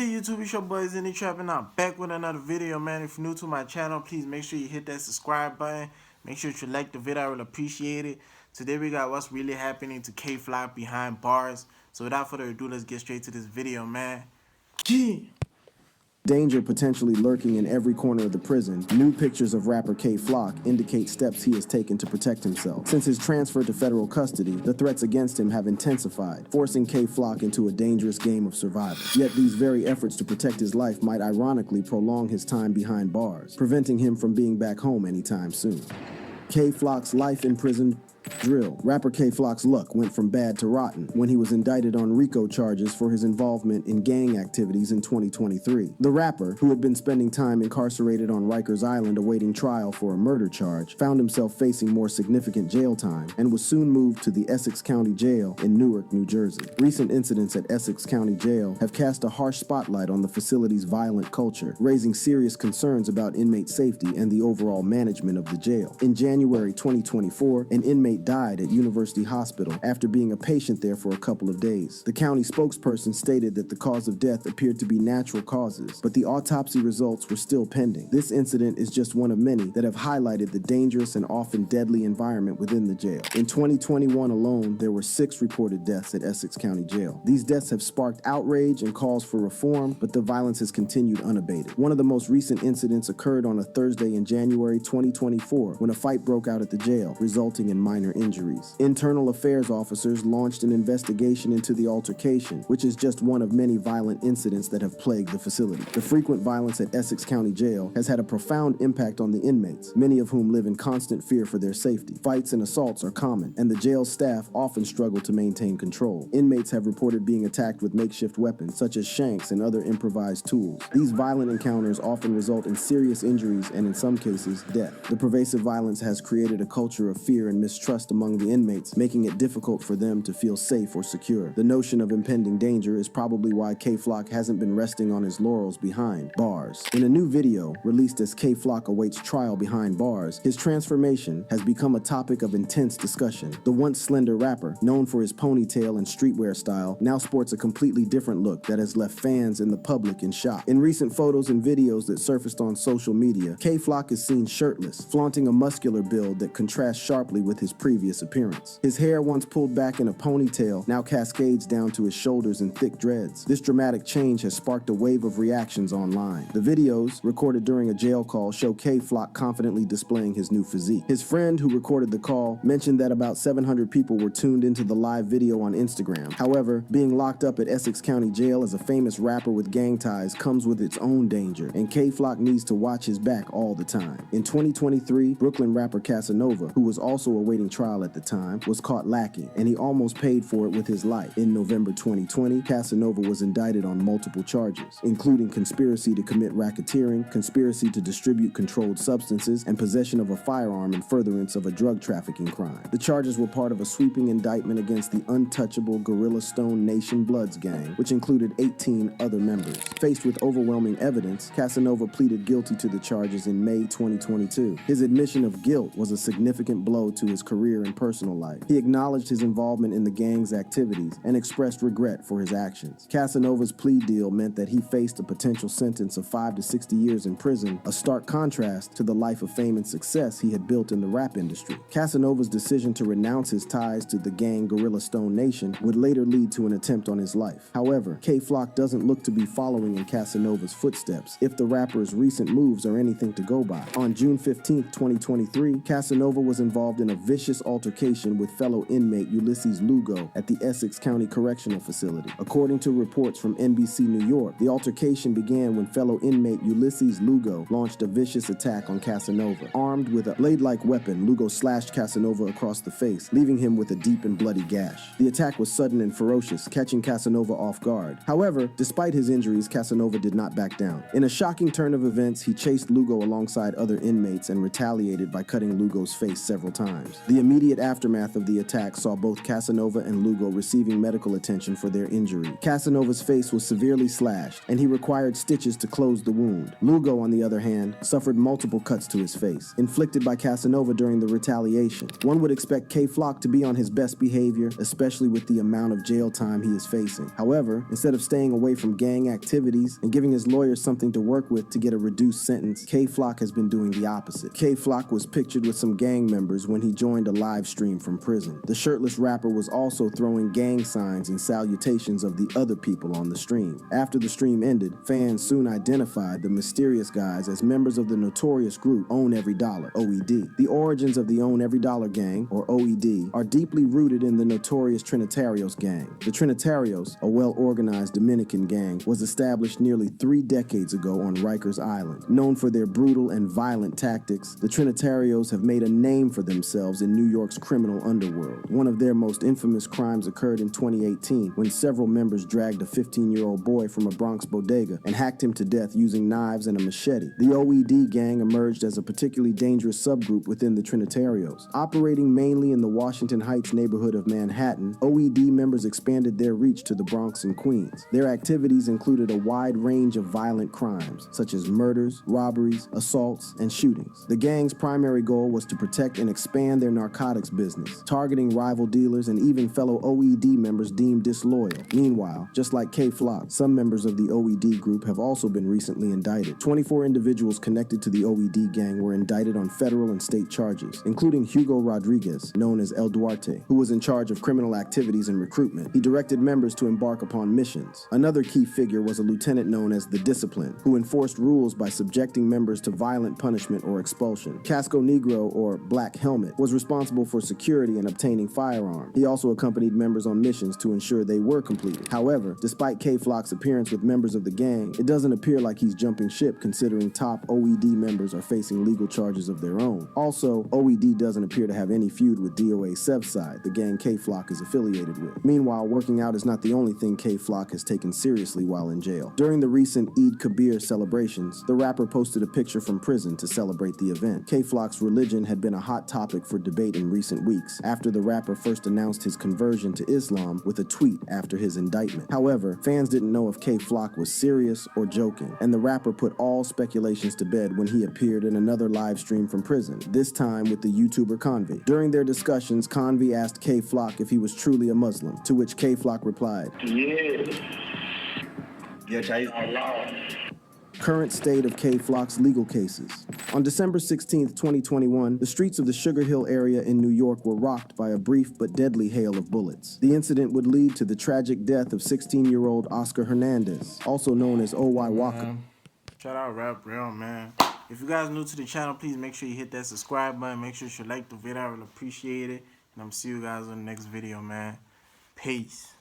What's good, YouTube? It's your boy Xenny Trapping out back with another video, man. If you're new to my channel, please make sure you hit that subscribe button. Make sure you like the video. I will appreciate it. Today we got what's really happening to K-Flock behind bars. So without further ado, let's get straight to this video, man. Danger potentially lurking in every corner of the prison, new pictures of rapper K-Flock indicate steps he has taken to protect himself. Since his transfer to federal custody, the threats against him have intensified, forcing K-Flock into a dangerous game of survival. Yet these very efforts to protect his life might ironically prolong his time behind bars, preventing him from being back home anytime soon. K-Flock's life in prison drill. Rapper K-Flock's luck went from bad to rotten when he was indicted on RICO charges for his involvement in gang activities in 2023. The rapper, who had been spending time incarcerated on Rikers Island awaiting trial for a murder charge, found himself facing more significant jail time and was soon moved to the Essex County Jail in Newark, New Jersey. Recent incidents at Essex County Jail have cast a harsh spotlight on the facility's violent culture, raising serious concerns about inmate safety and the overall management of the jail. In January 2024, an inmate died at University Hospital after being a patient there for a couple of days. The county spokesperson stated that the cause of death appeared to be natural causes, but the autopsy results were still pending. This incident is just one of many that have highlighted the dangerous and often deadly environment within the jail. In 2021 alone, there were 6 reported deaths at Essex County Jail. These deaths have sparked outrage and calls for reform, but the violence has continued unabated. One of the most recent incidents occurred on a Thursday in January 2024 when a fight broke out at the jail, resulting in minor injuries. Internal affairs officers launched an investigation into the altercation, which is just one of many violent incidents that have plagued the facility. The frequent violence at Essex County Jail has had a profound impact on the inmates, many of whom live in constant fear for their safety. Fights and assaults are common, and the jail staff often struggle to maintain control. Inmates have reported being attacked with makeshift weapons, such as shanks and other improvised tools. These violent encounters often result in serious injuries and, in some cases, death. The pervasive violence has created a culture of fear and mistrust among the inmates, making it difficult for them to feel safe or secure. The notion of impending danger is probably why K-Flock hasn't been resting on his laurels behind bars. In a new video released as K-Flock awaits trial behind bars, his transformation has become a topic of intense discussion. The once slender rapper, known for his ponytail and streetwear style, now sports a completely different look that has left fans and the public in shock. In recent photos and videos that surfaced on social media, K-Flock is seen shirtless, flaunting a muscular build that contrasts sharply with his previous appearance. His hair, once pulled back in a ponytail, now cascades down to his shoulders in thick dreads. This dramatic change has sparked a wave of reactions online. The videos, recorded during a jail call, show K-Flock confidently displaying his new physique. His friend, who recorded the call, mentioned that about 700 people were tuned into the live video on Instagram. However, being locked up at Essex County Jail as a famous rapper with gang ties comes with its own danger, and K-Flock needs to watch his back all the time. In 2023, Brooklyn rapper Casanova, who was also awaiting trial at the time, was caught lacking, and he almost paid for it with his life. In November 2020, Casanova was indicted on multiple charges, including conspiracy to commit racketeering, conspiracy to distribute controlled substances, and possession of a firearm in furtherance of a drug trafficking crime. The charges were part of a sweeping indictment against the untouchable Gorilla Stone Nation Bloods gang, which included 18 other members. Faced with overwhelming evidence, Casanova pleaded guilty to the charges in May 2022. His admission of guilt was a significant blow to his career and personal life. He acknowledged his involvement in the gang's activities and expressed regret for his actions. Casanova's plea deal meant that he faced a potential sentence of 5 to 60 years in prison, a stark contrast to the life of fame and success he had built in the rap industry. Casanova's decision to renounce his ties to the gang Gorilla Stone Nation would later lead to an attempt on his life. However, K-Flock doesn't look to be following in Casanova's footsteps, if the rapper's recent moves are anything to go by. On June 15, 2023, Casanova was involved in a vicious altercation with fellow inmate Ulysses Lugo at the Essex County Correctional Facility. According to reports from NBC New York, the altercation began when fellow inmate Ulysses Lugo launched a vicious attack on Casanova. Armed with a blade-like weapon, Lugo slashed Casanova across the face, leaving him with a deep and bloody gash. The attack was sudden and ferocious, catching Casanova off guard. However, despite his injuries, Casanova did not back down. In a shocking turn of events, he chased Lugo alongside other inmates and retaliated by cutting Lugo's face several times. The immediate aftermath of the attack saw both Casanova and Lugo receiving medical attention for their injury. Casanova's face was severely slashed, and he required stitches to close the wound. Lugo, on the other hand, suffered multiple cuts to his face, inflicted by Casanova during the retaliation. One would expect K-Flock to be on his best behavior, especially with the amount of jail time he is facing. However, instead of staying away from gang activities and giving his lawyers something to work with to get a reduced sentence, K-Flock has been doing the opposite. K-Flock was pictured with some gang members when he joined a live stream from prison. The shirtless rapper was also throwing gang signs and salutations of the other people on the stream. After the stream ended, fans soon identified the mysterious guys as members of the notorious group Own Every Dollar, OED. The origins of the Own Every Dollar gang, or OED, are deeply rooted in the notorious Trinitarios gang. The Trinitarios, a well-organized Dominican gang, was established nearly 3 decades ago on Rikers Island. Known for their brutal and violent tactics, the Trinitarios have made a name for themselves in New York's criminal underworld. One of their most infamous crimes occurred in 2018 when several members dragged a 15-year-old boy from a Bronx bodega and hacked him to death using knives and a machete. The OED gang emerged as a particularly dangerous subgroup within the Trinitarios. Operating mainly in the Washington Heights neighborhood of Manhattan, OED members expanded their reach to the Bronx and Queens. Their activities included a wide range of violent crimes, such as murders, robberies, assaults, and shootings. The gang's primary goal was to protect and expand their narcotics business, targeting rival dealers and even fellow OED members deemed disloyal. Meanwhile, just like K-Flock, some members of the OED group have also been recently indicted. 24 individuals connected to the OED gang were indicted on federal and state charges, including Hugo Rodriguez, known as El Duarte, who was in charge of criminal activities and recruitment. He directed members to embark upon missions. Another key figure was a lieutenant known as the Discipline, who enforced rules by subjecting members to violent punishment or expulsion. Casco Negro, or Black Helmet, was responsible for security and obtaining firearms. He also accompanied members on missions to ensure they were completed. However, despite K-Flock's appearance with members of the gang, it doesn't appear like he's jumping ship considering top OED members are facing legal charges of their own. Also, OED doesn't appear to have any feud with DOA Sevside, the gang K-Flock is affiliated with. Meanwhile, working out is not the only thing K-Flock has taken seriously while in jail. During the recent Eid Kabir celebrations, the rapper posted a picture from prison to celebrate the event. K-Flock's religion had been a hot topic for debate in recent weeks, after the rapper first announced his conversion to Islam with a tweet after his indictment. However, fans didn't know if K-Flock was serious or joking, and the rapper put all speculations to bed when he appeared in another live stream from prison, this time with the YouTuber Convi. During their discussions, Convi asked K-Flock if he was truly a Muslim, to which K-Flock replied, Current state of K-Flock's legal cases. On December 16, 2021, the streets of the Sugar Hill area in New York were rocked by a brief but deadly hail of bullets. The incident would lead to the tragic death of 16-year-old Oscar Hernandez, also known as O.Y. Walker. Shout out Rap Real, man. If you guys new to the channel, please make sure you hit that subscribe button. Make sure you like the video. I will appreciate it. And I'm see you guys on the next video, man. Peace.